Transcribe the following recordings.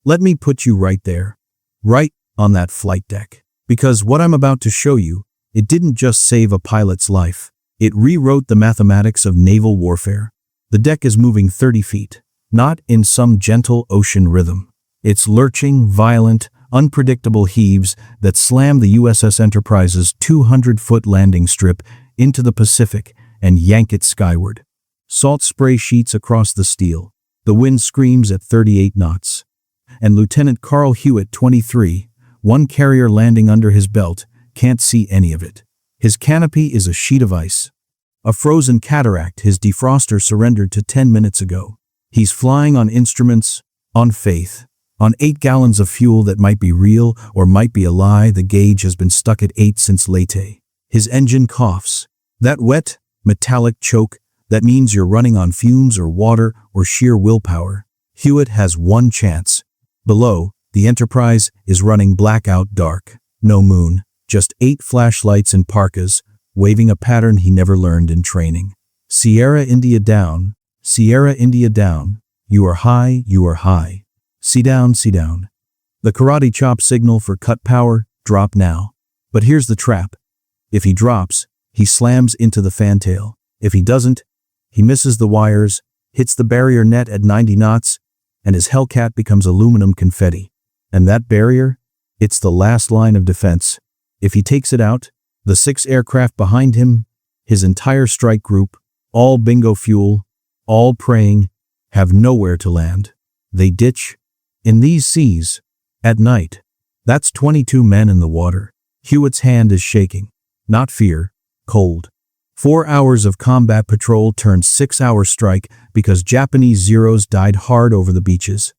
Let me put you right there. Right on that flight deck. Because what I'm about to show you, it didn't just save a pilot's life. It rewrote the mathematics of naval warfare. The deck is moving 30 feet, not in some gentle ocean rhythm. It's lurching, violent, unpredictable heaves that slam the USS Enterprise's 200-foot landing strip into the Pacific and yank it skyward. Salt spray sheets across the steel. The wind screams at 38 knots. And Lieutenant Carl Hewitt, 23, one carrier landing under his belt, can't see any of it. His canopy is a sheet of ice. A frozen cataract his defroster surrendered to 10 minutes ago. He's flying on instruments, on faith, on 8 gallons of fuel that might be real or might be a lie. The gauge has been stuck at 8 since late. His engine coughs. That wet, metallic choke, that means you're running on fumes or water or sheer willpower. Hewitt has one chance. Below, the Enterprise is running blackout dark. No moon, just 8 flashlights and parkas, waving a pattern he never learned in training. Sierra India down, Sierra India down. You are high, you are high. See down, see down. The karate chop signal for cut power, drop now. But here's the trap. If he drops, he slams into the fantail. If he doesn't, he misses the wires, hits the barrier net at 90 knots, and his Hellcat becomes aluminum confetti. And that barrier? It's the last line of defense. If he takes it out, the 6 aircraft behind him, his entire strike group, all bingo fuel, all praying, have nowhere to land. They ditch. In these seas, at night, that's 22 men in the water. Hewitt's hand is shaking. Not fear, cold. 4 hours of combat patrol turned 6-hour strike because Japanese Zeros died hard over the beaches.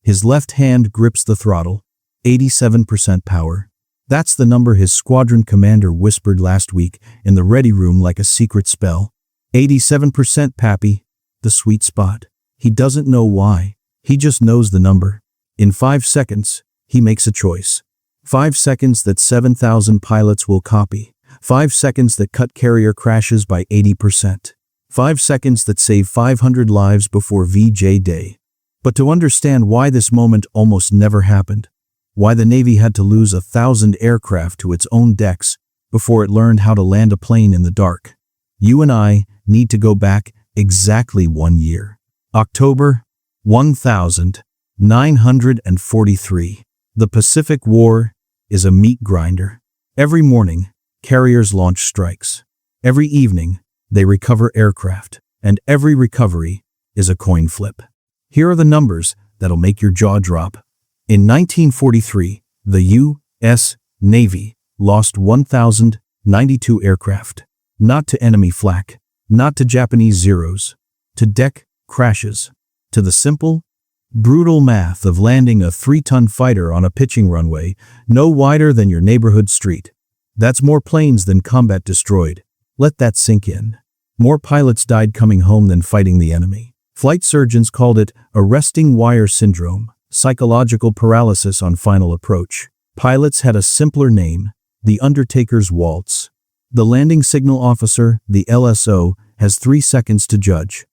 His left hand grips the throttle. 87% power. That's the number his squadron commander whispered last week in the ready room like a secret spell. 87% Pappy, the sweet spot. He doesn't know why. He just knows the number. In 5 seconds, he makes a choice. 5 seconds that 7,000 pilots will copy. 5 seconds that cut carrier crashes by 80%. 5 seconds that save 500 lives before VJ Day. But to understand why this moment almost never happened, why the Navy had to lose 1,000 aircraft to its own decks before it learned how to land a plane in the dark, you and I need to go back exactly 1 year. October 1943. The Pacific War is a meat grinder. Every morning, carriers launch strikes. Every evening, they recover aircraft. And every recovery is a coin flip. Here are the numbers that'll make your jaw drop. In 1943, the U.S. Navy lost 1,092 aircraft. Not to enemy flak, not to Japanese Zeros, to deck crashes, to the simple, brutal math of landing a 3-ton fighter on a pitching runway no wider than your neighborhood street. That's more planes than combat destroyed. Let that sink in. More pilots died coming home than fighting the enemy. Flight surgeons called it arresting wire syndrome, psychological paralysis on final approach. Pilots had a simpler name, the Undertaker's Waltz. The landing signal officer, the LSO, has 3 seconds to judge.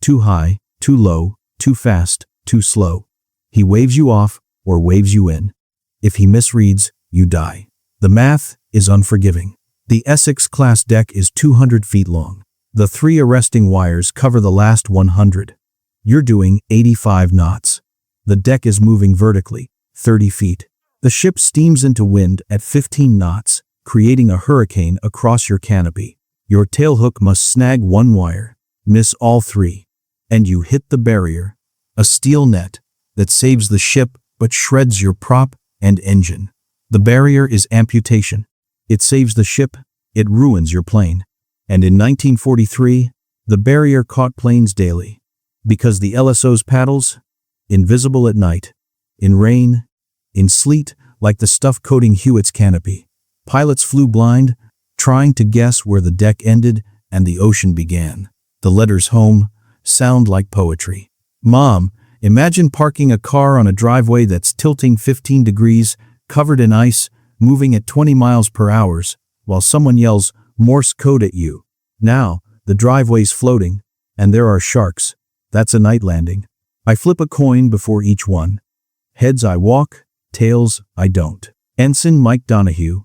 Too high, too low, too fast, too slow. He waves you off or waves you in. If he misreads, you die. The math is unforgiving. The Essex-class deck is 200 feet long. The 3 arresting wires cover the last 100. You're doing 85 knots. The deck is moving vertically, 30 feet. The ship steams into wind at 15 knots, creating a hurricane across your canopy. Your tailhook must snag 1 wire, miss all 3, and you hit the barrier, a steel net that saves the ship but shreds your prop and engine. The barrier is amputation. It saves the ship, it ruins your plane. And in 1943, the barrier caught planes daily. Because the LSO's paddles, invisible at night, in rain, in sleet, like the stuff coating Hewitt's canopy. Pilots flew blind, trying to guess where the deck ended and the ocean began. The letters home sound like poetry. Mom, imagine parking a car on a driveway that's tilting 15 degrees, covered in ice, moving at 20 miles per hour, while someone yells Morse code at you. Now, the driveway's floating, and there are sharks. That's a night landing. I flip a coin before each one. Heads I walk, tails I don't. Ensign Mike Donahue,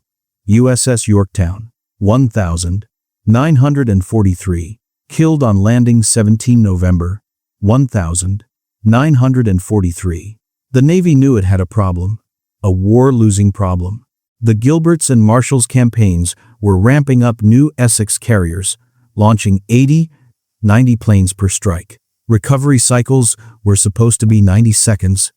USS Yorktown, 1943. Killed on landing 17 November, 1943. The Navy knew it had a problem. A war-losing problem. The Gilberts and Marshall's campaigns were ramping up new Essex carriers, launching 80, 90 planes per strike. Recovery cycles were supposed to be 90 seconds,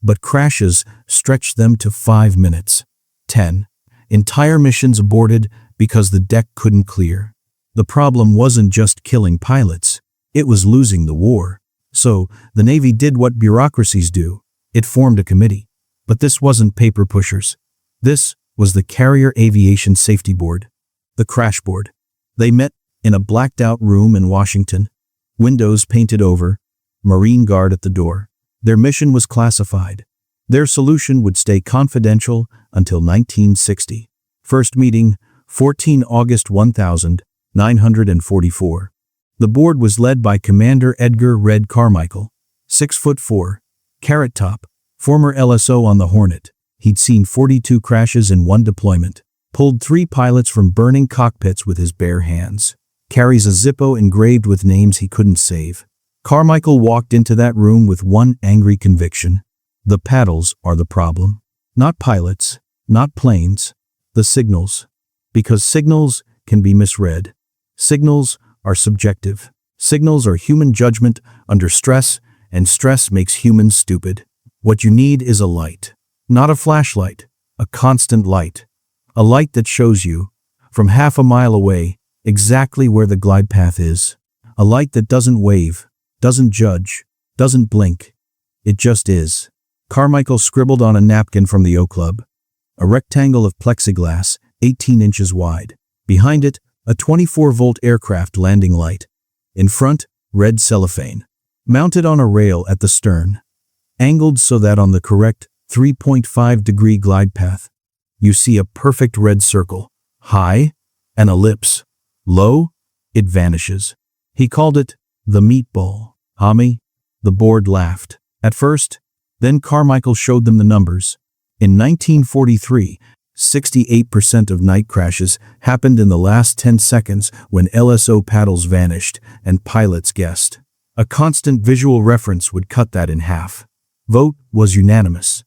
but crashes stretched them to 5 minutes. 10. Entire missions aborted because the deck couldn't clear. The problem wasn't just killing pilots, it was losing the war. So, the Navy did what bureaucracies do. It formed a committee. But this wasn't paper pushers. This was the Carrier Aviation Safety Board, the crash board. They met in a blacked-out room in Washington, windows painted over, Marine Guard at the door. Their mission was classified. Their solution would stay confidential until 1960. First meeting, 14 August 1944. The board was led by Commander Edgar "Red" Carmichael, 6'4", carrot top, former LSO on the Hornet. He'd seen 42 crashes in one deployment, pulled 3 pilots from burning cockpits with his bare hands, carries a Zippo engraved with names he couldn't save. Carmichael walked into that room with one angry conviction. The paddles are the problem. Not pilots, not planes, the signals. Because signals can be misread. Signals are subjective. Signals are human judgment under stress, and stress makes humans stupid. What you need is a light. Not a flashlight, a constant light. A light that shows you, from half a mile away, exactly where the glide path is. A light that doesn't wave, doesn't judge, doesn't blink. It just is. Carmichael scribbled on a napkin from the O Club. A rectangle of plexiglass, 18 inches wide. Behind it, a 24-volt aircraft landing light. In front, red cellophane. Mounted on a rail at the stern. Angled so that on the correct 3.5-degree glide path, you see a perfect red circle. High, an ellipse. Low, it vanishes. He called it the meatball. Hami? The board laughed. At first, then Carmichael showed them the numbers. In 1943, 68% of night crashes happened in the last 10 seconds when LSO paddles vanished and pilots guessed. A constant visual reference would cut that in half. Vote was unanimous.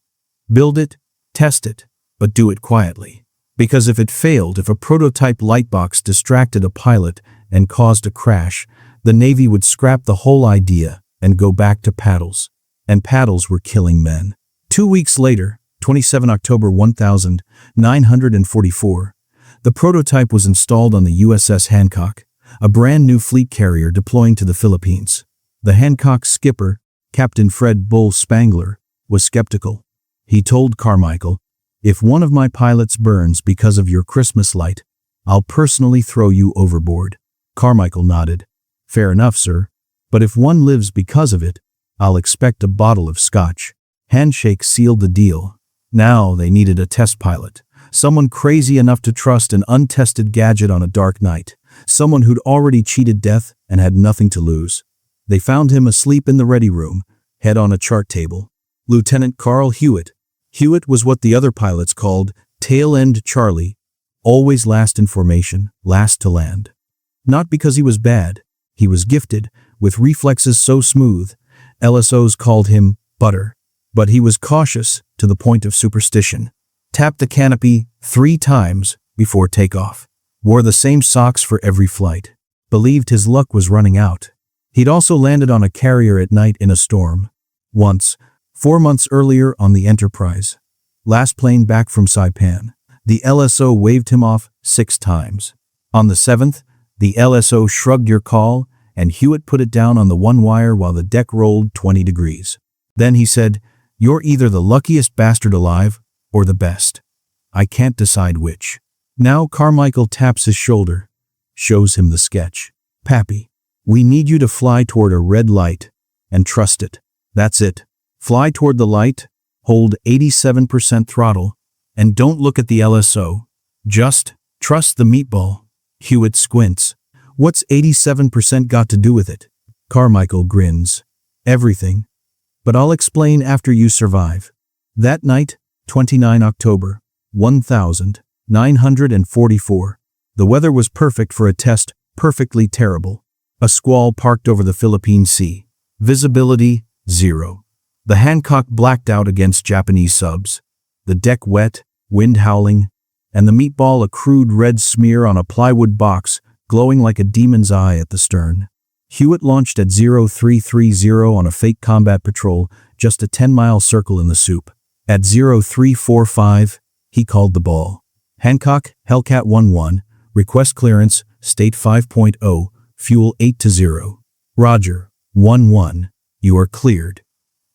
Build it, test it, but do it quietly. Because if it failed, if a prototype lightbox distracted a pilot and caused a crash, the Navy would scrap the whole idea and go back to paddles. And paddles were killing men. 2 weeks later, 27 October 1944, the prototype was installed on the USS Hancock, a brand new fleet carrier deploying to the Philippines. The Hancock's skipper, Captain Fred "Bull" Spangler, was skeptical. He told Carmichael, "If one of my pilots burns because of your Christmas light, I'll personally throw you overboard." Carmichael nodded. "Fair enough, sir. But if one lives because of it, I'll expect a bottle of scotch." Handshake sealed the deal. Now they needed a test pilot. Someone crazy enough to trust an untested gadget on a dark night. Someone who'd already cheated death and had nothing to lose. They found him asleep in the ready room, head on a chart table. Lieutenant Carl Hewitt. Hewitt was what the other pilots called tail end Charlie, always last in formation, last to land. Not because he was bad. He was gifted, with reflexes so smooth, LSOs called him butter. But he was cautious to the point of superstition. Tapped the canopy 3 times before takeoff. Wore the same socks for every flight. Believed his luck was running out. He'd also landed on a carrier at night in a storm. Once, 4 months earlier on the Enterprise. Last plane back from Saipan. The LSO waved him off 6 times. On the 7th, the LSO shrugged your call, and Hewitt put it down on the one wire while the deck rolled 20 degrees. Then he said, "You're either the luckiest bastard alive, or the best. I can't decide which." Now Carmichael taps his shoulder, shows him the sketch. "Pappy, we need you to fly toward a red light, and trust it. That's it. Fly toward the light, hold 87% throttle, and don't look at the LSO. Just trust the meatball." Hewitt squints. "What's 87% got to do with it?" Carmichael grins. "Everything. But I'll explain after you survive." That night, 29 October, 1944, the weather was perfect for a test, perfectly terrible. A squall parked over the Philippine Sea. Visibility, 0. The Hancock blacked out against Japanese subs. The deck wet, wind howling, and the meatball a crude red smear on a plywood box, glowing like a demon's eye at the stern. Hewitt launched at 0330 on a fake combat patrol, just a 10-mile circle in the soup. At 0345, he called the ball. Hancock, Hellcat 11, request clearance, state 5.0, fuel 8-0. Roger, 11, you are cleared.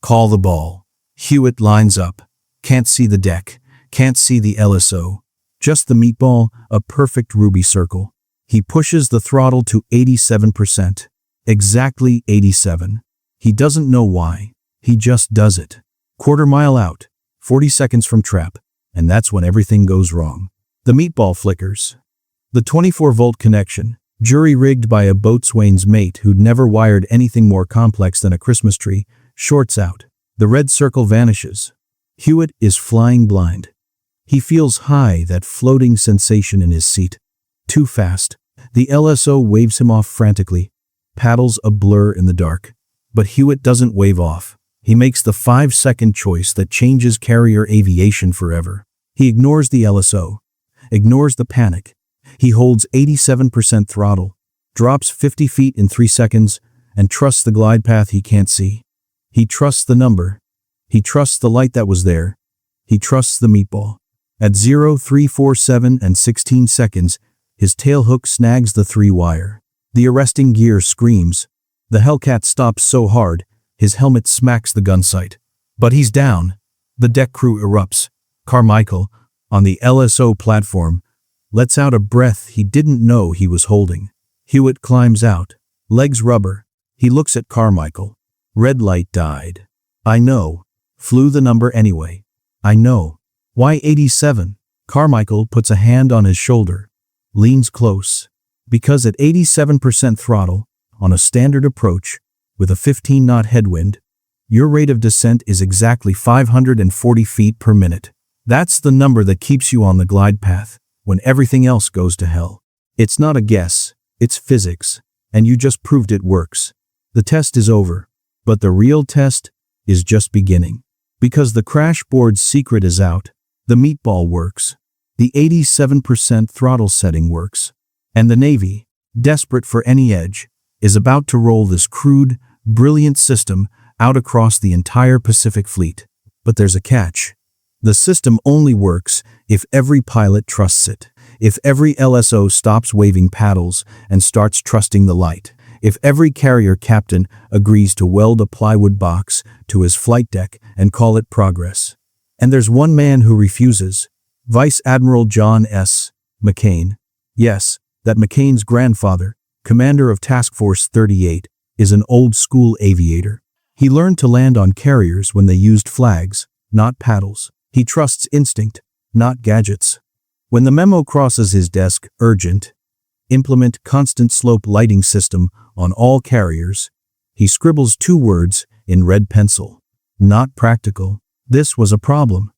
Call the ball. Hewitt lines up. Can't see the deck, can't see the LSO. Just the meatball, a perfect ruby circle. He pushes the throttle to 87%. Exactly 87. He doesn't know why. He just does it. Quarter mile out, 40 seconds from trap, and that's when everything goes wrong. The meatball flickers. The 24-volt connection, jury-rigged by a boatswain's mate who'd never wired anything more complex than a Christmas tree, shorts out. The red circle vanishes. Hewitt is flying blind. He feels high, that floating sensation in his seat. Too fast. The LSO waves him off frantically. Paddles a blur in the dark. But Hewitt doesn't wave off. He makes the 5-second choice that changes carrier aviation forever. He ignores the LSO. Ignores the panic. He holds 87% throttle. Drops 50 feet in 3 seconds. And trusts the glide path he can't see. He trusts the number. He trusts the light that was there. He trusts the meatball. At 0347 and 16 seconds, his tailhook snags the 3-wire. The arresting gear screams. The Hellcat stops so hard, his helmet smacks the gun sight. But he's down. The deck crew erupts. Carmichael, on the LSO platform, lets out a breath he didn't know he was holding. Hewitt climbs out. Legs rubber. He looks at Carmichael. Red light died. I know. Flew the number anyway. I know. Why 87? Carmichael puts a hand on his shoulder. Leans close. Because at 87% throttle, on a standard approach, with a 15-knot headwind, your rate of descent is exactly 540 feet per minute. That's the number that keeps you on the glide path, when everything else goes to hell. It's not a guess, it's physics, and you just proved it works. The test is over, but the real test is just beginning. Because the crash board's secret is out, the meatball works. The 87% throttle setting works. And the Navy, desperate for any edge, is about to roll this crude, brilliant system out across the entire Pacific Fleet. But there's a catch. The system only works if every pilot trusts it, if every LSO stops waving paddles and starts trusting the light, if every carrier captain agrees to weld a plywood box to his flight deck and call it progress. And there's one man who refuses, Vice Admiral John S. McCain. Yes, that McCain's grandfather, commander of Task Force 38, is an old-school aviator. He learned to land on carriers when they used flags, not paddles. He trusts instinct, not gadgets. When the memo crosses his desk, urgent, implement constant slope lighting system on all carriers, he scribbles 2 words in red pencil. Not practical. This was a problem.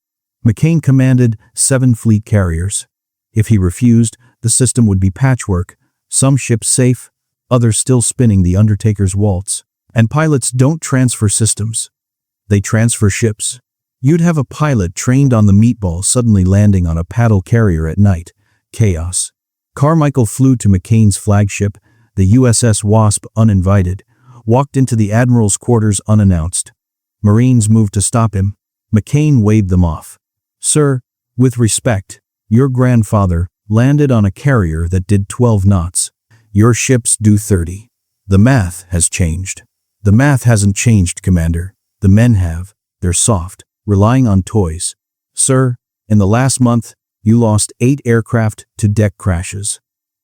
McCain commanded 7 fleet carriers. If he refused, the system would be patchwork, some ships safe, others still spinning the Undertaker's waltz. And pilots don't transfer systems. They transfer ships. You'd have a pilot trained on the meatball suddenly landing on a paddle carrier at night. Chaos. Carmichael flew to McCain's flagship, the USS Wasp, uninvited, walked into the Admiral's quarters unannounced. Marines moved to stop him. McCain waved them off. Sir, with respect, your grandfather landed on a carrier that did 12 knots. Your ships do 30. The math has changed. The math hasn't changed, Commander. The men have. They're soft, relying on toys. Sir, in the last month, you lost 8 aircraft to deck crashes.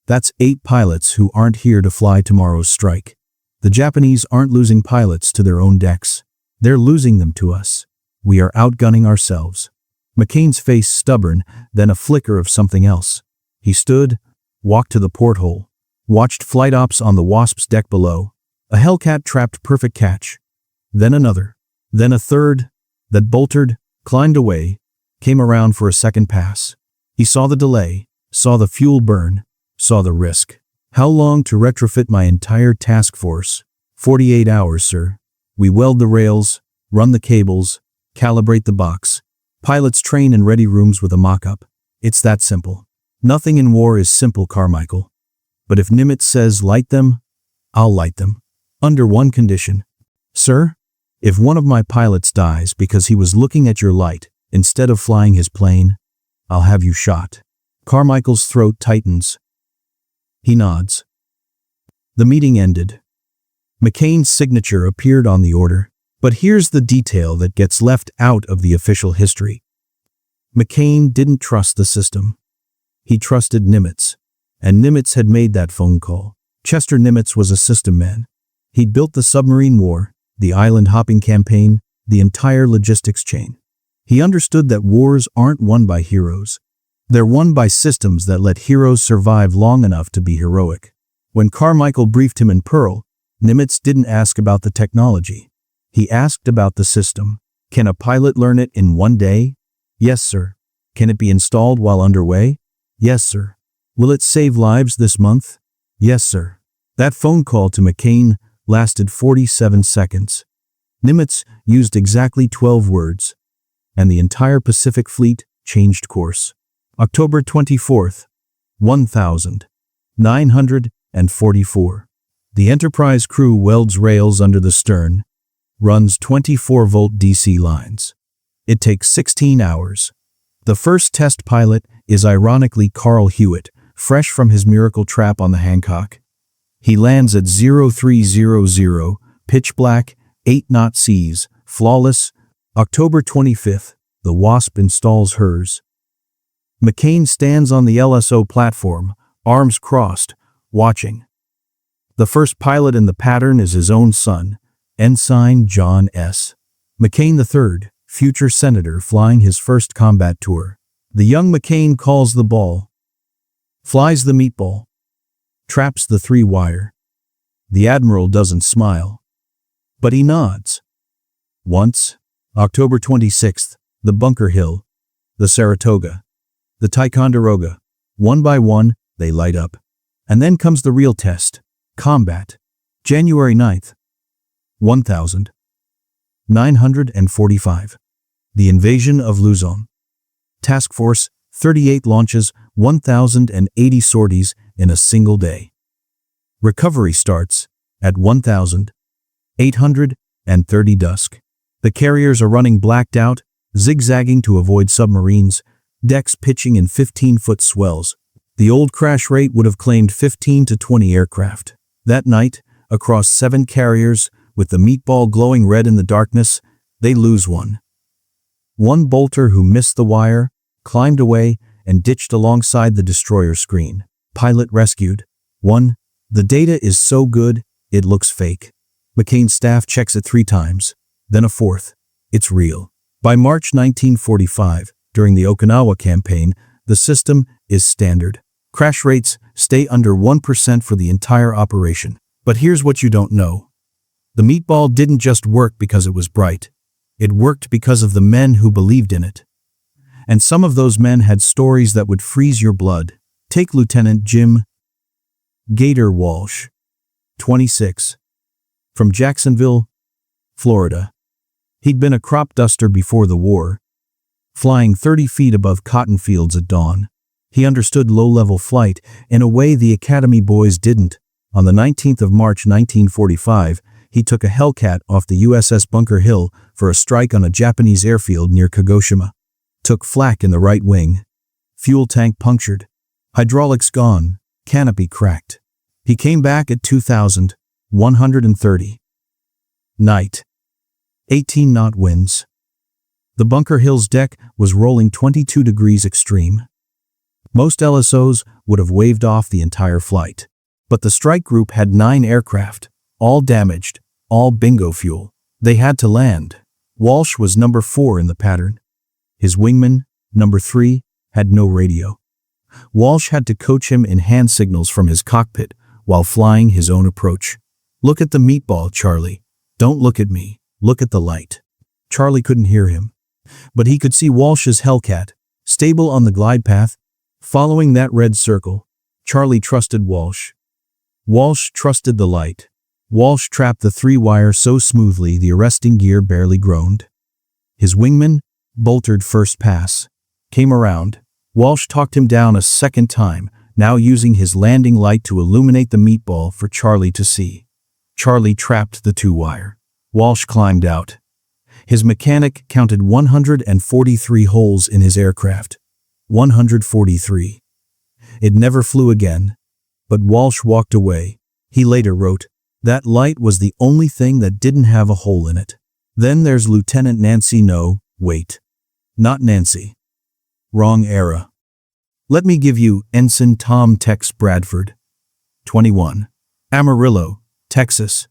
That's 8 pilots who aren't here to fly tomorrow's strike. The Japanese aren't losing pilots to their own decks. They're losing them to us. We are outgunning ourselves. McCain's face stubborn, then a flicker of something else. He stood, walked to the porthole, watched flight ops on the Wasp's deck below. A Hellcat trapped perfect catch. Then another. Then a third, that boltered, climbed away, came around for a second pass. He saw the delay, saw the fuel burn, saw the risk. How long to retrofit my entire task force? 48 hours, sir. We weld the rails, run the cables, calibrate the box. Pilots train in ready rooms with a mock-up. It's that simple. Nothing in war is simple, Carmichael. But if Nimitz says light them, I'll light them. Under one condition. Sir, if one of my pilots dies because he was looking at your light instead of flying his plane, I'll have you shot. Carmichael's throat tightens. He nods. The meeting ended. McCain's signature appeared on the order. But here's the detail that gets left out of the official history. McCain didn't trust the system. He trusted Nimitz. And Nimitz had made that phone call. Chester Nimitz was a system man. He'd built the submarine war, the island hopping campaign, the entire logistics chain. He understood that wars aren't won by heroes. They're won by systems that let heroes survive long enough to be heroic. When Carmichael briefed him in Pearl, Nimitz didn't ask about the technology. He asked about the system. Can a pilot learn it in one day? Yes, sir. Can it be installed while underway? Yes, sir. Will it save lives this month? Yes, sir. That phone call to McCain lasted 47 seconds. Nimitz used exactly 12 words, and the entire Pacific Fleet changed course. October 24th, 1944. The Enterprise crew welds rails under the stern, runs 24-volt DC lines. It takes 16 hours. The first test pilot is ironically Carl Hewitt, fresh from his miracle trap on the Hancock. He lands at 0300, pitch black, 8-knot seas, flawless. October 25th, the Wasp installs hers. McCain stands on the LSO platform, arms crossed, watching. The first pilot in the pattern is his own son, Ensign John S. McCain III, future senator flying his first combat tour. The young McCain calls the ball, flies the meatball, traps the 3-wire. The Admiral doesn't smile, but he nods. Once, October 26th, the Bunker Hill, the Saratoga, the Ticonderoga. One by one, they light up. And then comes the real test, combat. January 9th, 1945. The invasion of Luzon. Task Force, 38 launches, 1,080 sorties in a single day. Recovery starts at 1,830 dusk. The carriers are running blacked out, zigzagging to avoid submarines, decks pitching in 15-foot swells. The old crash rate would have claimed 15 to 20 aircraft. That night, across 7 carriers, with the meatball glowing red in the darkness, they lose one. One bolter who missed the wire, climbed away, and ditched alongside the destroyer screen. Pilot rescued. 1. The data is so good, it looks fake. McCain's staff checks it 3 times. Then a 4th. It's real. By March 1945, during the Okinawa campaign, the system is standard. Crash rates stay under 1% for the entire operation. But here's what you don't know. The meatball didn't just work because it was bright. It worked because of the men who believed in it. And some of those men had stories that would freeze your blood. Take Lieutenant Jim Gator Walsh, 26, from Jacksonville, Florida. He'd been a crop duster before the war, flying 30 feet above cotton fields at dawn. He understood low-level flight in a way the Academy boys didn't. On the 19th of March 1945, he took a Hellcat off the USS Bunker Hill for a strike on a Japanese airfield near Kagoshima. Took flak in the right wing. Fuel tank punctured. Hydraulics gone. Canopy cracked. He came back at 2,130. Night. 18-knot winds. The Bunker Hill's deck was rolling 22 degrees extreme. Most LSOs would have waved off the entire flight. But the strike group had 9 aircraft, all damaged, all bingo fuel. They had to land. Walsh was number 4 in the pattern. His wingman, number 3, had no radio. Walsh had to coach him in hand signals from his cockpit while flying his own approach. Look at the meatball, Charlie. Don't look at me. Look at the light. Charlie couldn't hear him. But he could see Walsh's Hellcat, stable on the glide path, following that red circle. Charlie trusted Walsh. Walsh trusted the light. Walsh trapped the 3-wire so smoothly the arresting gear barely groaned. His wingman, boltered first pass, came around. Walsh talked him down a second time, now using his landing light to illuminate the meatball for Charlie to see. Charlie trapped the 2-wire. Walsh climbed out. His mechanic counted 143 holes in his aircraft. 143. It never flew again. But Walsh walked away. He later wrote, "That light was the only thing that didn't have a hole in it." Then there's Lieutenant Nancy. No, wait. Not Nancy. Wrong era. Let me give you Ensign Tom Tex Bradford. 21. Amarillo, Texas.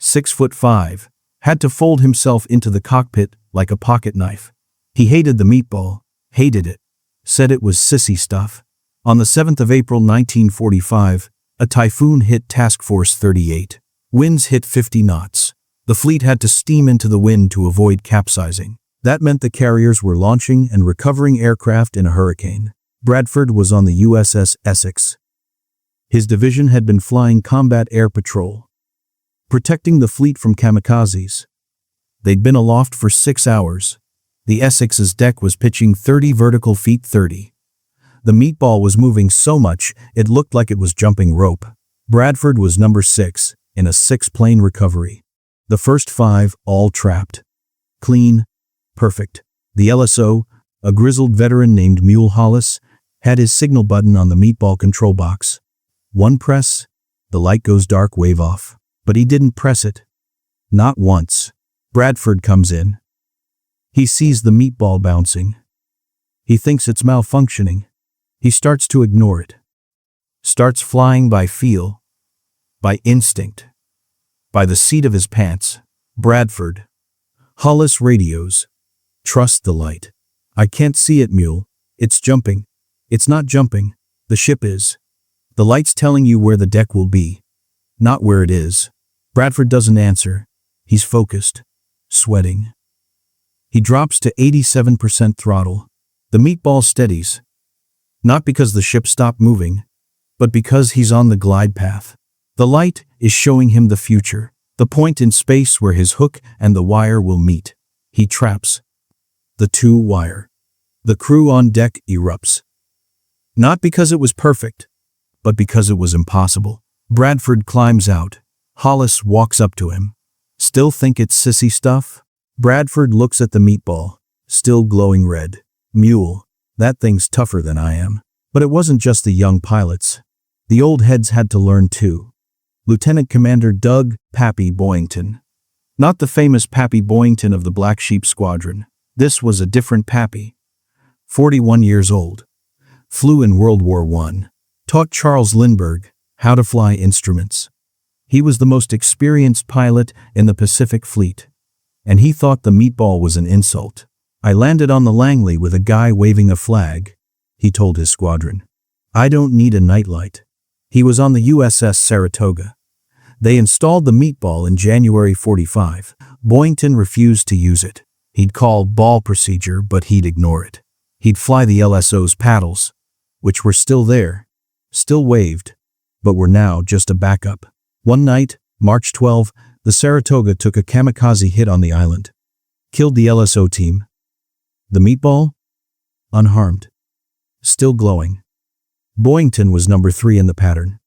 6'5", had to fold himself into the cockpit like a pocket knife. He hated the meatball, hated it, said it was sissy stuff. On the 7th of April 1945, a typhoon hit Task Force 38. Winds hit 50 knots. The fleet had to steam into the wind to avoid capsizing. That meant the carriers were launching and recovering aircraft in a hurricane. Bradford was on the USS Essex. His division had been flying combat air patrol, protecting the fleet from kamikazes. They'd been aloft for 6 hours. The Essex's deck was pitching 30 vertical feet 30. The meatball was moving so much it looked like it was jumping rope. Bradford was number 6 in a 6-plane recovery. The first 5 all trapped. Clean. Perfect. The LSO, a grizzled veteran named Mule Hollis, had his signal button on the meatball control box. One press, the light goes dark, wave off. But he didn't press it. Not once. Bradford comes in. He sees the meatball bouncing. He thinks it's malfunctioning. He starts to ignore it. Starts flying by feel. By instinct. By the seat of his pants. Bradford. Hollis radios. Trust the light. I can't see it, Mule. It's jumping. It's not jumping. The ship is. The light's telling you where the deck will be. Not where it is. Bradford doesn't answer. He's focused. Sweating. He drops to 87% throttle. The meatball steadies. Not because the ship stopped moving, but because he's on the glide path. The light is showing him the future, the point in space where his hook and the wire will meet. He traps the 2-wire. The crew on deck erupts. Not because it was perfect, but because it was impossible. Bradford climbs out. Hollis walks up to him. Still think it's sissy stuff? Bradford looks at the meatball, still glowing red. Mule, that thing's tougher than I am. But it wasn't just the young pilots. The old heads had to learn too. Lieutenant Commander Doug "Pappy" Boyington. Not the famous Pappy Boyington of the Black Sheep Squadron. This was a different Pappy. 41 years old. Flew in World War I. Taught Charles Lindbergh how to fly instruments. He was the most experienced pilot in the Pacific Fleet. And he thought the meatball was an insult. I landed on the Langley with a guy waving a flag, he told his squadron. I don't need a nightlight. He was on the USS Saratoga. They installed the meatball in January 45. Boyington refused to use it. He'd call ball procedure, but he'd ignore it. He'd fly the LSO's paddles, which were still there, still waved, but were now just a backup. One night, March 12, the Saratoga took a kamikaze hit on the island. Killed the LSO team. The meatball? Unharmed. Still glowing. Boyington was number 3 in the pattern.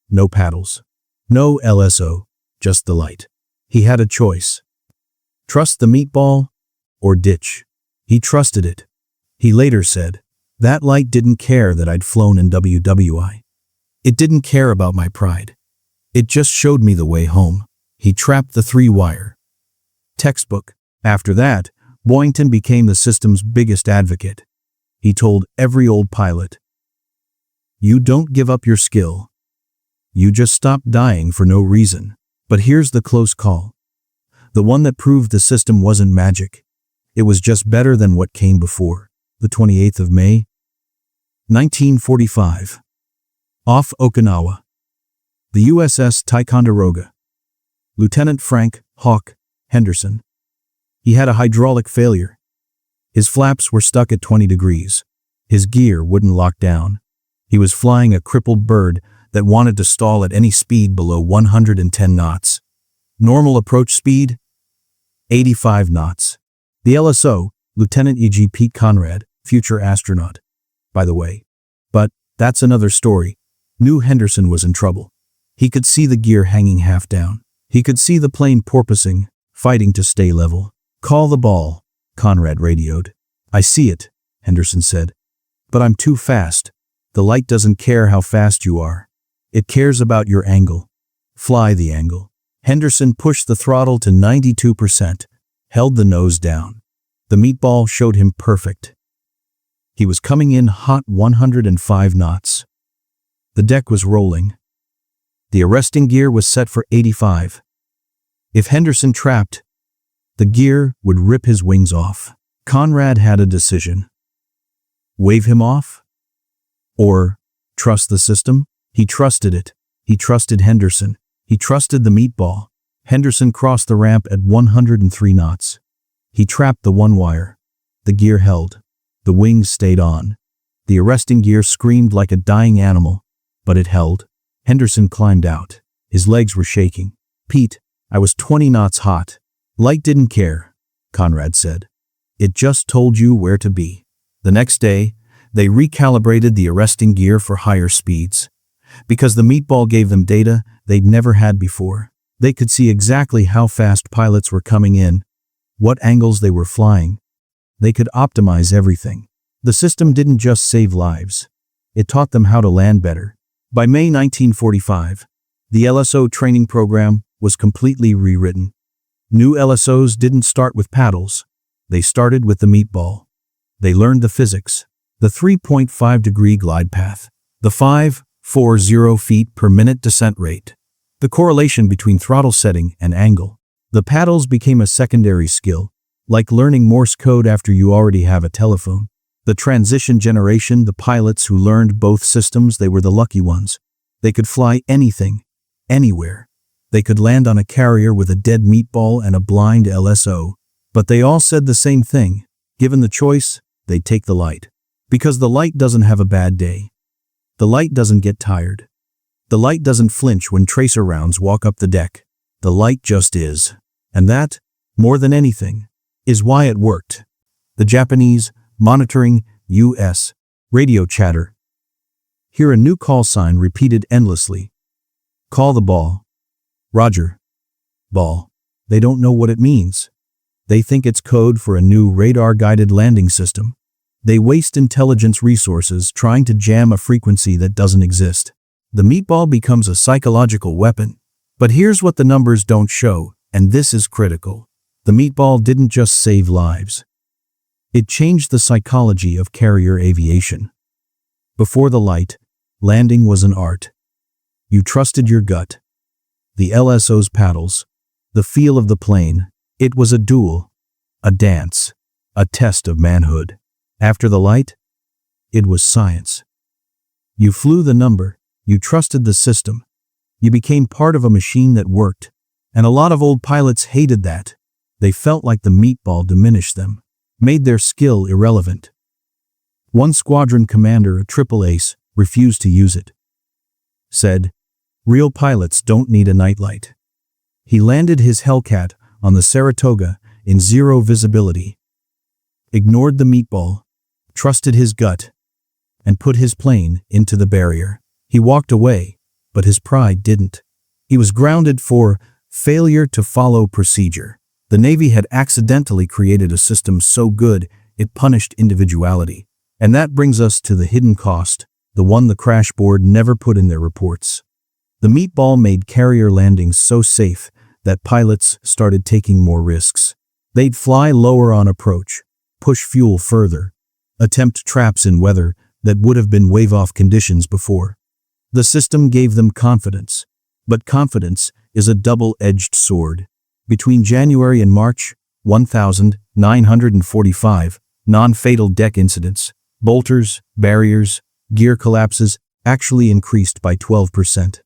No paddles. No LSO, just the light. He had a choice. Trust the meatball or ditch. He trusted it. He later said, that light didn't care that I'd flown in WWII. It didn't care about my pride. It just showed me the way home. He trapped the 3-wire. Textbook. After that, Boyington became the system's biggest advocate. He told every old pilot, you don't give up your skill. You just stop dying for no reason. But here's the close call. The one that proved the system wasn't magic. It was just better than what came before. The 28th of May, 1945. Off Okinawa. The USS Ticonderoga. Lieutenant Frank "Hawk" Henderson. He had a hydraulic failure. His flaps were stuck at 20 degrees. His gear wouldn't lock down. He was flying a crippled bird that wanted to stall at any speed below 110 knots. Normal approach speed? 85 knots. The LSO, Lieutenant E.G. Pete Conrad, future astronaut, by the way. But that's another story. Knew Henderson was in trouble. He could see the gear hanging half down. He could see the plane porpoising, fighting to stay level. "Call the ball," Conrad radioed. "I see it," Henderson said. "But I'm too fast. The light doesn't care how fast you are. It cares about your angle. Fly the angle." Henderson pushed the throttle to 92%, held the nose down. The meatball showed him perfect. He was coming in hot 105 knots. The deck was rolling. The arresting gear was set for 85. If Henderson trapped, the gear would rip his wings off. Conrad had a decision. Wave him off? Or trust the system? He trusted it. He trusted Henderson. He trusted the meatball. Henderson crossed the ramp at 103 knots. He trapped the one wire. The gear held. The wings stayed on. The arresting gear screamed like a dying animal, but it held. Henderson climbed out. His legs were shaking. "Pete, I was 20 knots hot." "Light didn't care," Conrad said. "It just told you where to be." The next day, they recalibrated the arresting gear for higher speeds. Because the meatball gave them data they'd never had before. They could see exactly how fast pilots were coming in, what angles they were flying. They could optimize everything. The system didn't just save lives. It taught them how to land better. By May 1945, the LSO training program was completely rewritten. New LSOs didn't start with paddles. They started with the meatball. They learned the physics, the 3.5-degree glide path, the 540 feet per minute descent rate, the correlation between throttle setting and angle. The paddles became a secondary skill, like learning Morse code after you already have a telephone. The transition generation, the pilots who learned both systems, they were the lucky ones. They could fly anything, anywhere. They could land on a carrier with a dead meatball and a blind LSO. But they all said the same thing. Given the choice, they'd take the light. Because the light doesn't have a bad day. The light doesn't get tired. The light doesn't flinch when tracer rounds walk up the deck. The light just is. And that, more than anything, is why it worked. The Japanese, monitoring, U.S. radio chatter. Hear a new call sign repeated endlessly. "Call the ball." "Roger." "Ball." They don't know what it means. They think it's code for a new radar-guided landing system. They waste intelligence resources trying to jam a frequency that doesn't exist. The meatball becomes a psychological weapon. But here's what the numbers don't show, and this is critical. The meatball didn't just save lives. It changed the psychology of carrier aviation. Before the light, landing was an art. You trusted your gut. The LSO's paddles, the feel of the plane. It was a duel, a dance, a test of manhood. After the light, it was science. You flew the number, you trusted the system. You became part of a machine that worked. And a lot of old pilots hated that. They felt like the meatball diminished them, made their skill irrelevant. One squadron commander, a triple ace, refused to use it. Said, "Real pilots don't need a nightlight." He landed his Hellcat on the Saratoga in zero visibility, ignored the meatball, trusted his gut, and put his plane into the barrier. He walked away, but his pride didn't. He was grounded for failure to follow procedure. The Navy had accidentally created a system so good it punished individuality. And that brings us to the hidden cost, the one the crash board never put in their reports. The meatball made carrier landings so safe that pilots started taking more risks. They'd fly lower on approach, push fuel further, attempt traps in weather that would have been wave-off conditions before. The system gave them confidence, but confidence is a double-edged sword. Between January and March, 1,945 non-fatal deck incidents, bolters, barriers, gear collapses actually increased by 12%.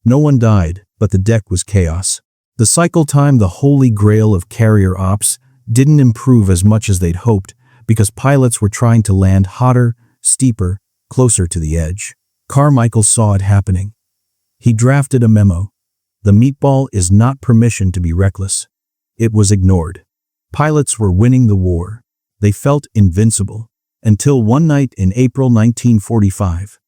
No one died, but the deck was chaos. The cycle time, the holy grail of carrier ops, didn't improve as much as they'd hoped, because pilots were trying to land hotter, steeper, closer to the edge. Carmichael saw it happening. He drafted a memo. The meatball is not permission to be reckless. It was ignored. Pilots were winning the war. They felt invincible. Until one night in April 1945,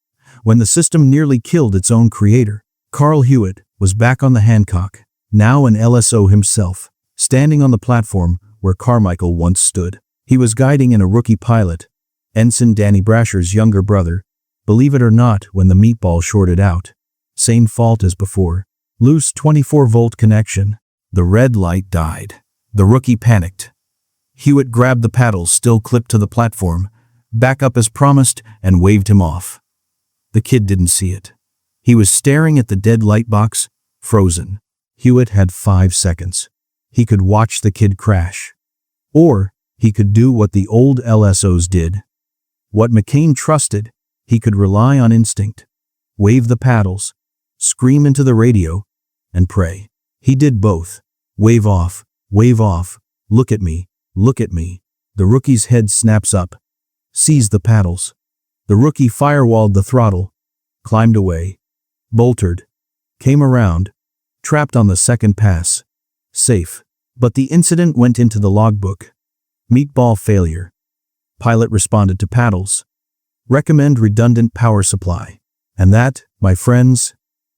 when the system nearly killed its own creator. Carl Hewitt was back on the Hancock, now an LSO himself, standing on the platform where Carmichael once stood. He was guiding in a rookie pilot, Ensign Danny Brasher's younger brother. Believe it or not, when the meatball shorted out. Same fault as before. Loose 24-volt connection. The red light died. The rookie panicked. Hewitt grabbed the paddles still clipped to the platform, back up as promised, and waved him off. The kid didn't see it. He was staring at the dead light box, frozen. Hewitt had 5 seconds. He could watch the kid crash. Or he could do what the old LSOs did. What McCain trusted, he could rely on instinct. Wave the paddles, scream into the radio, and pray. He did both. Wave off, look at me, look at me. The rookie's head snaps up. Seized the paddles. The rookie firewalled the throttle, climbed away, boltered, came around, trapped on the second pass. Safe. But the incident went into the logbook. Meatball failure. Pilot responded to paddles. Recommend redundant power supply. And that, my friends,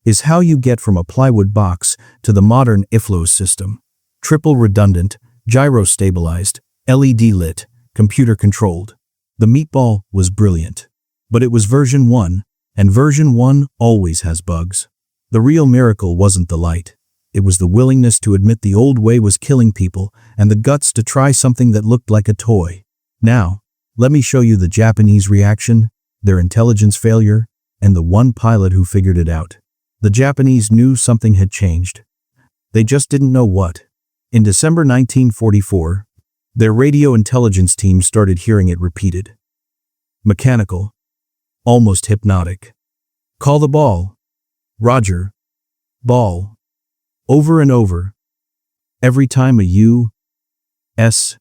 is how you get from a plywood box to the modern IFLO system. Triple redundant, gyro-stabilized, LED lit, computer-controlled. The meatball was brilliant. But it was version 1, and version 1 always has bugs. The real miracle wasn't the light. It was the willingness to admit the old way was killing people and the guts to try something that looked like a toy. Now, let me show you the Japanese reaction, their intelligence failure, and the one pilot who figured it out. The Japanese knew something had changed. They just didn't know what. In December 1944, their radio intelligence team started hearing it repeated. Mechanical. Almost hypnotic. Call the ball. Roger. Ball. Over and over. Every time a U.S.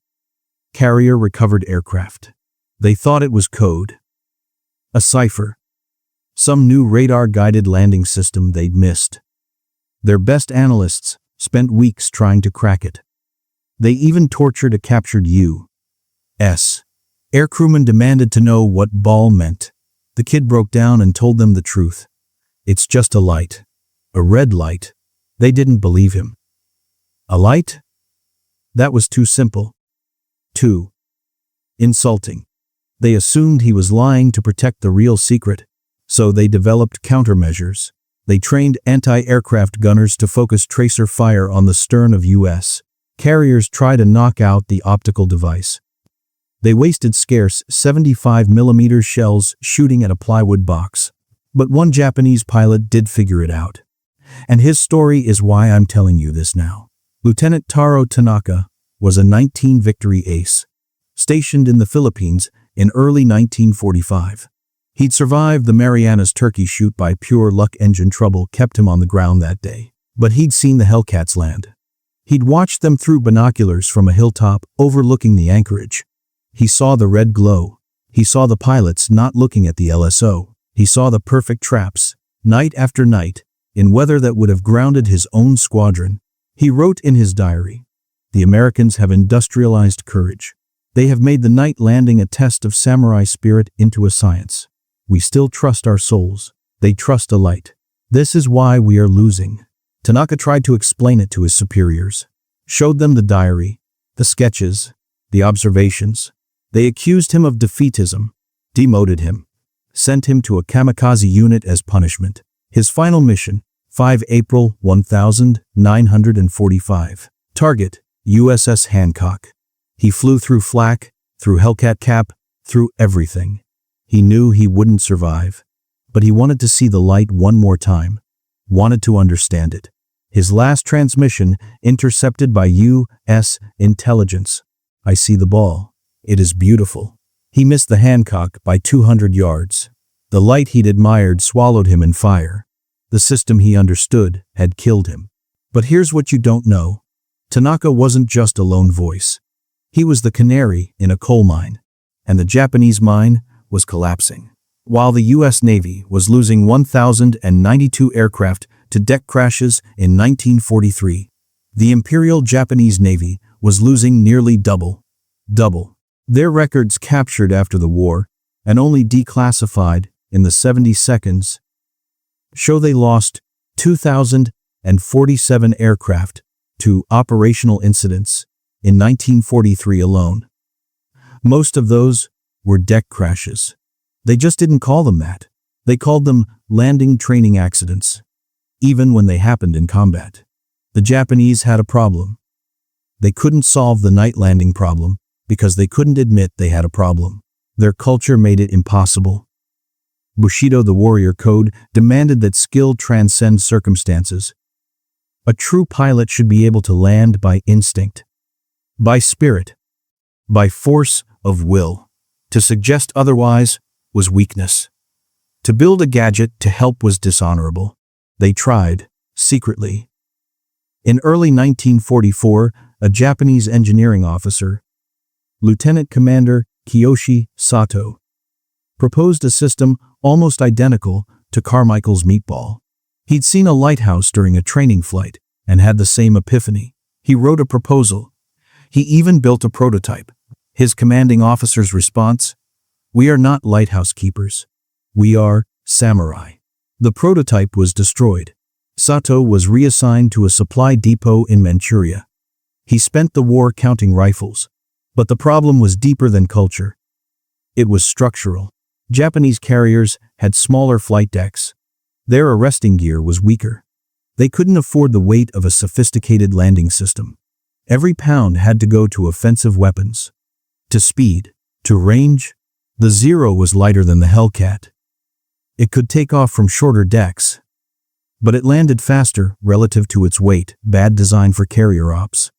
carrier recovered aircraft. They thought it was code. A cipher. Some new radar-guided landing system they'd missed. Their best analysts spent weeks trying to crack it. They even tortured a captured U.S. aircrewman demanded to know what ball meant. The kid broke down and told them the truth. It's just a light. A red light. They didn't believe him. A light? That was too simple. Too insulting. They assumed he was lying to protect the real secret, so they developed countermeasures. They trained anti-aircraft gunners to focus tracer fire on the stern of U.S. carriers try to knock out the optical device. They wasted scarce 75mm shells shooting at a plywood box. But one Japanese pilot did figure it out. And his story is why I'm telling you this now. Lieutenant Taro Tanaka was a 19 victory ace, stationed in the Philippines in early 1945. He'd survived the Marianas turkey shoot by pure luck. Engine trouble kept him on the ground that day. But he'd seen the Hellcats land. He'd watched them through binoculars from a hilltop overlooking the anchorage. He saw the red glow. He saw the pilots not looking at the LSO. He saw the perfect traps, night after night, in weather that would have grounded his own squadron. He wrote in his diary, "The Americans have industrialized courage. They have made the night landing a test of samurai spirit into a science. We still trust our souls. They trust a light. This is why we are losing." Tanaka tried to explain it to his superiors. Showed them the diary, the sketches, the observations. They accused him of defeatism, demoted him, sent him to a kamikaze unit as punishment. His final mission, 5 April 1945. Target, USS Hancock. He flew through flak, through Hellcat cap, through everything. He knew he wouldn't survive, but he wanted to see the light one more time, wanted to understand it. His last transmission, intercepted by U.S. intelligence. "I see the ball. It is beautiful." He missed the Hancock by 200 yards. The light he'd admired swallowed him in fire. The system he understood had killed him. But here's what you don't know. Tanaka wasn't just a lone voice. He was the canary in a coal mine. and the Japanese mine was collapsing. While the U.S. Navy was losing 1,092 aircraft to deck crashes in 1943, the Imperial Japanese Navy was losing nearly double. Their records captured after the war, and only declassified in the 72nds, show they lost 2,047 aircraft to operational incidents in 1943 alone. Most of those were deck crashes. They just didn't call them that. They called them landing training accidents, even when they happened in combat. The Japanese had a problem. They couldn't solve the night landing problem because they couldn't admit they had a problem. Their culture made it impossible. Bushido, the warrior code, demanded that skill transcend circumstances. A true pilot should be able to land by instinct, by spirit, by force of will. To suggest otherwise was weakness. To build a gadget to help was dishonorable. They tried, secretly. In early 1944, a Japanese engineering officer, Lieutenant Commander Kiyoshi Sato, proposed a system almost identical to Carmichael's meatball. He'd seen a lighthouse during a training flight and had the same epiphany. He wrote a proposal. He even built a prototype. His commanding officer's response: "We are not lighthouse keepers. We are samurai." The prototype was destroyed. Sato was reassigned to a supply depot in Manchuria. He spent the war counting rifles. But the problem was deeper than culture. It was structural. Japanese carriers had smaller flight decks. Their arresting gear was weaker. They couldn't afford the weight of a sophisticated landing system. Every pound had to go to offensive weapons. To speed, to range, the Zero was lighter than the Hellcat. It could take off from shorter decks, but it landed faster relative to its weight. Bad design for carrier ops.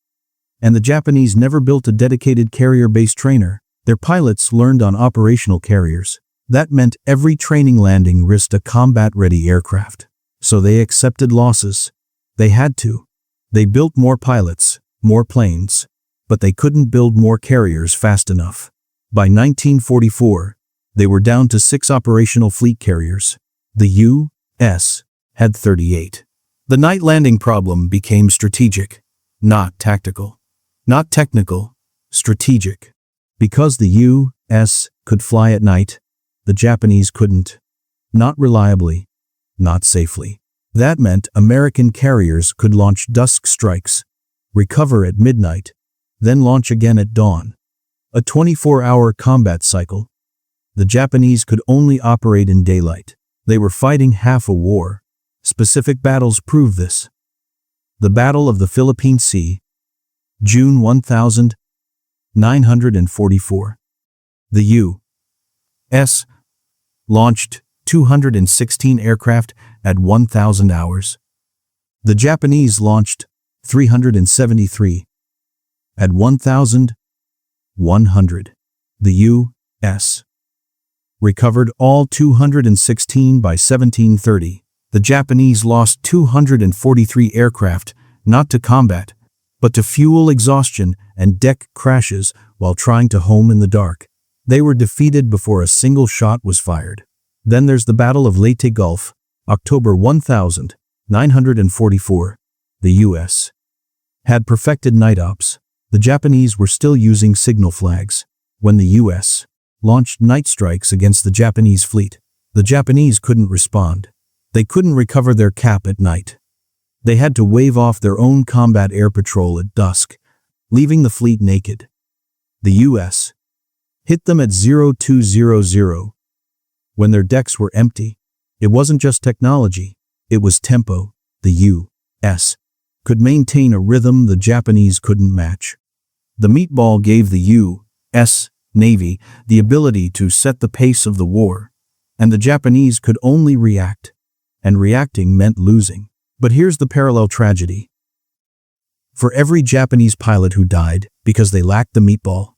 And the Japanese never built a dedicated carrier-based trainer. Their pilots learned on operational carriers. That meant every training landing risked a combat-ready aircraft. So they accepted losses. They had to. They built more pilots, more planes, but they couldn't build more carriers fast enough. By 1944, they were down to 6 operational fleet carriers. The U.S. had 38. The night landing problem became strategic, not tactical. Not technical, strategic. Because the U.S. could fly at night, the Japanese couldn't. Not reliably, not safely. That meant American carriers could launch dusk strikes, recover at midnight, then launch again at dawn. A 24-hour combat cycle. The Japanese could only operate in daylight. They were fighting half a war. Specific battles prove this. The Battle of the Philippine Sea, June 1944. The U.S. launched 216 aircraft at 1,000 hours. The Japanese launched 373 at 1,100. The U.S. recovered all 216 by 1730. The Japanese lost 243 aircraft, not to combat, but to fuel exhaustion and deck crashes while trying to home in the dark. They were defeated before a single shot was fired. Then there's the Battle of Leyte Gulf, October 1944. The U.S. had perfected night ops. The Japanese were still using signal flags. When the U.S. launched night strikes against the Japanese fleet, the Japanese couldn't respond. They couldn't recover their cap at night. They had to wave off their own combat air patrol at dusk, leaving the fleet naked. The U.S. hit them at 0200 when their decks were empty. It wasn't just technology, it was tempo. The U.S. could maintain a rhythm the Japanese couldn't match. The meatball gave the U.S. Navy the ability to set the pace of the war, and the Japanese could only react, and reacting meant losing. But here's the parallel tragedy. For every Japanese pilot who died because they lacked the meatball,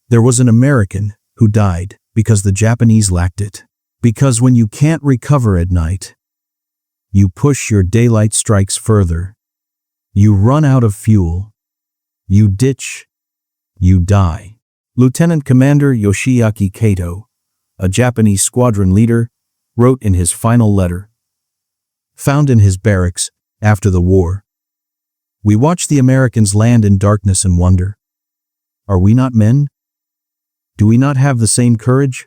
there was an American who died because the Japanese lacked it. Because when you can't recover at night, you push your daylight strikes further. You run out of fuel. You ditch. You die. Lieutenant Commander Yoshiaki Kato, a Japanese squadron leader, wrote in his final letter, found in his barracks after the war. We watch the Americans land in darkness and wonder. Are we not men? Do we not have the same courage?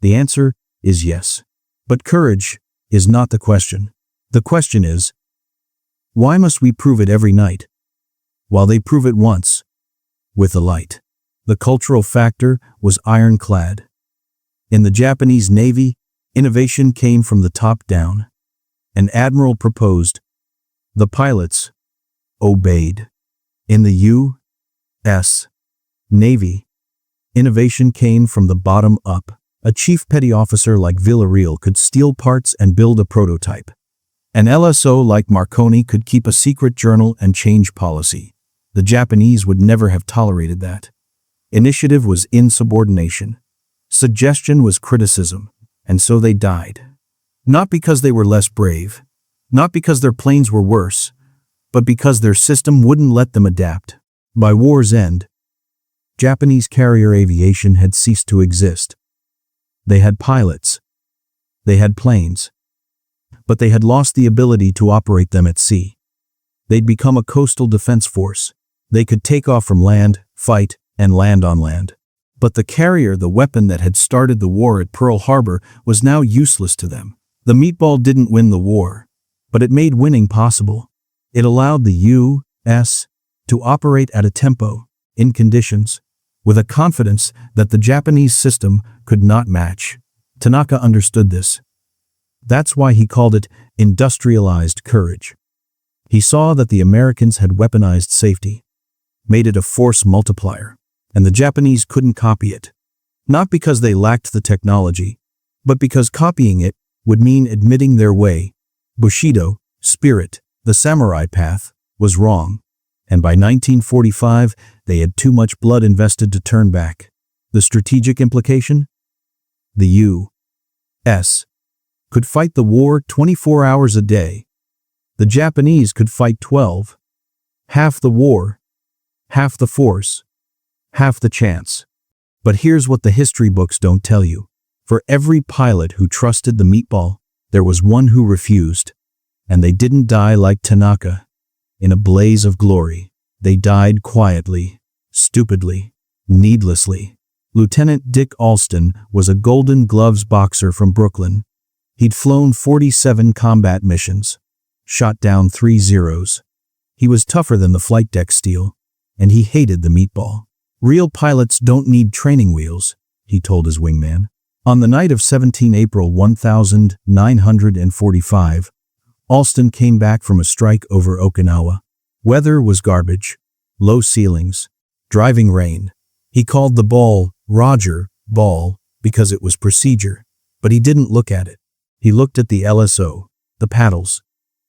The answer is yes. But courage is not the question. The question is, why must we prove it every night, while they prove it once, with the light? The cultural factor was ironclad. In the Japanese Navy, innovation came from the top down. An admiral proposed. The pilots obeyed. In the U.S. Navy, innovation came from the bottom up. A chief petty officer like Villarreal could steal parts and build a prototype. An LSO like Marconi could keep a secret journal and change policy. The Japanese would never have tolerated that. Initiative was insubordination. Suggestion was criticism, and so they died. Not because they were less brave, not because their planes were worse, but because their system wouldn't let them adapt. By war's end, Japanese carrier aviation had ceased to exist. They had pilots. They had planes. But they had lost the ability to operate them at sea. They'd become a coastal defense force. They could take off from land, fight, and land on land. But the carrier, the weapon that had started the war at Pearl Harbor, was now useless to them. The meatball didn't win the war, but it made winning possible. It allowed the U.S. to operate at a tempo, in conditions, with a confidence that the Japanese system could not match. Tanaka understood this. That's why he called it industrialized courage. He saw that the Americans had weaponized safety, made it a force multiplier, and the Japanese couldn't copy it. Not because they lacked the technology, but because copying it would mean admitting their way, Bushido, spirit, the samurai path, was wrong. And by 1945, they had too much blood invested to turn back. The strategic implication? The U.S. could fight the war 24 hours a day. The Japanese could fight 12. Half the war, half the force, half the chance. But here's what the history books don't tell you. For every pilot who trusted the meatball, there was one who refused. And they didn't die like Tanaka, in a blaze of glory. They died quietly, stupidly, needlessly. Lieutenant Dick Alston was a Golden Gloves boxer from Brooklyn. He'd flown 47 combat missions, shot down 3 Zeros. He was tougher than the flight deck steel, and he hated the meatball. Real pilots don't need training wheels, he told his wingman. On the night of 17 April 1945, Alston came back from a strike over Okinawa. Weather was garbage, low ceilings, driving rain. He called the ball Roger Ball because it was procedure, but he didn't look at it. He looked at the LSO, the paddles.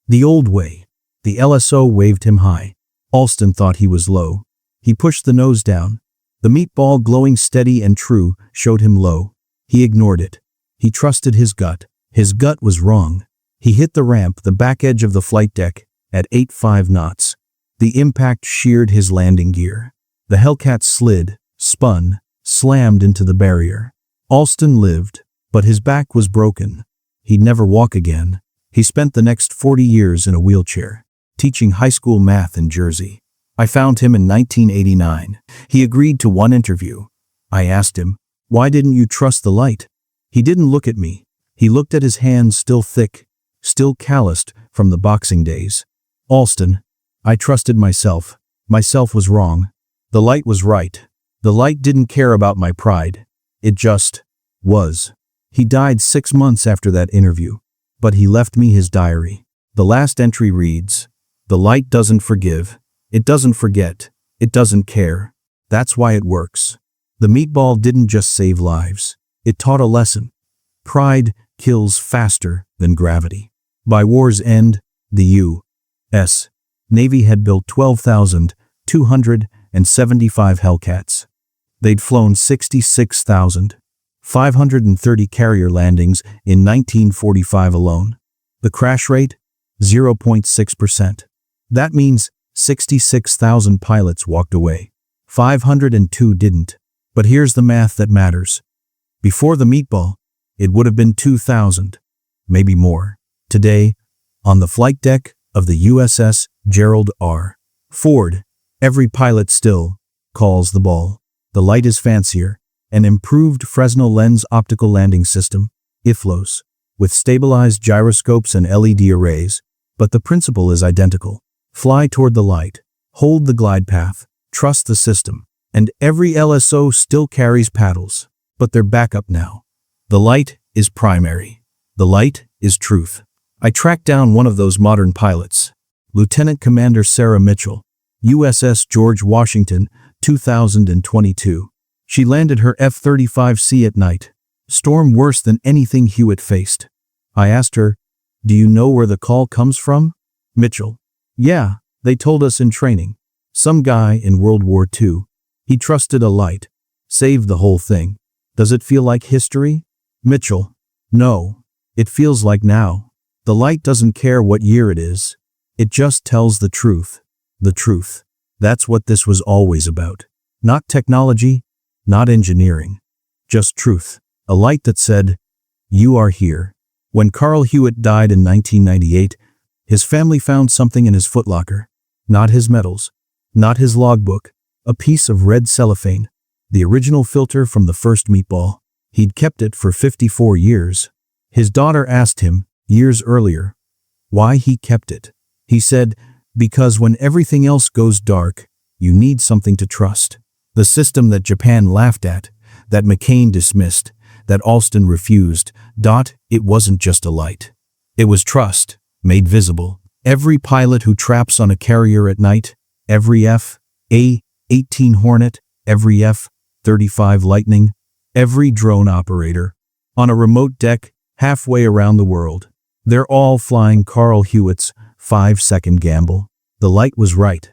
The old way. The LSO waved him high. Alston thought he was low. He pushed the nose down. The meatball, glowing steady and true, showed him low. He ignored it. He trusted his gut. His gut was wrong. He hit the ramp, the back edge of the flight deck, at 8.5 knots. The impact sheared his landing gear. The Hellcat slid, spun, slammed into the barrier. Alston lived, but his back was broken. He'd never walk again. He spent the next 40 years in a wheelchair, teaching high school math in Jersey. I found him in 1989. He agreed to one interview. I asked him, "Why didn't you trust the light?" He didn't look at me. He looked at his hands, still thick, still calloused from the boxing days. "Alston, I trusted myself. Myself was wrong. The light was right. The light didn't care about my pride. It just was." He died 6 months after that interview, but he left me his diary. The last entry reads, "The light doesn't forgive. It doesn't forget. It doesn't care. That's why it works." The meatball didn't just save lives. It taught a lesson. Pride kills faster than gravity. By war's end, the U.S. Navy had built 12,275 Hellcats. They'd flown 66,530 carrier landings in 1945 alone. The crash rate? 0.6%. That means 66,000 pilots walked away. 502 didn't. But here's the math that matters. Before the meatball, it would have been 2,000, maybe more. Today, on the flight deck of the USS Gerald R. Ford, every pilot still calls the ball. The light is fancier, an improved Fresnel lens optical landing system, IFLOS, with stabilized gyroscopes and LED arrays, but the principle is identical. Fly toward the light, hold the glide path, trust the system, and every LSO still carries paddles, but they're backup now. The light is primary. The light is truth. I tracked down one of those modern pilots, Lieutenant Commander Sarah Mitchell, USS George Washington, 2022. She landed her F-35C at night, storm worse than anything Hewitt faced. I asked her, "Do you know where the call comes from?" Mitchell, "Yeah, they told us in training. Some guy in World War II. He trusted a light. Saved the whole thing. Does it feel like history?" Mitchell, "No, it feels like now. The light doesn't care what year it is. It just tells the truth. The truth. That's what this was always about. Not technology, not engineering. Just truth. A light that said, 'You are here.'" When Carl Hewitt died in 1998, his family found something in his footlocker. Not his medals, not his logbook, a piece of red cellophane, the original filter from the first meatball. He'd kept it for 54 years. His daughter asked him, years earlier, why he kept it. He said, "Because when everything else goes dark, you need something to trust." The system that Japan laughed at, that McCain dismissed, that Alston refused. It wasn't just a light. It was trust, made visible. Every pilot who traps on a carrier at night, every F/A-18 Hornet, every F-35 Lightning, every drone operator, on a remote deck halfway around the world, they're all flying Carl Hewitt's 5-second gamble. The light was right.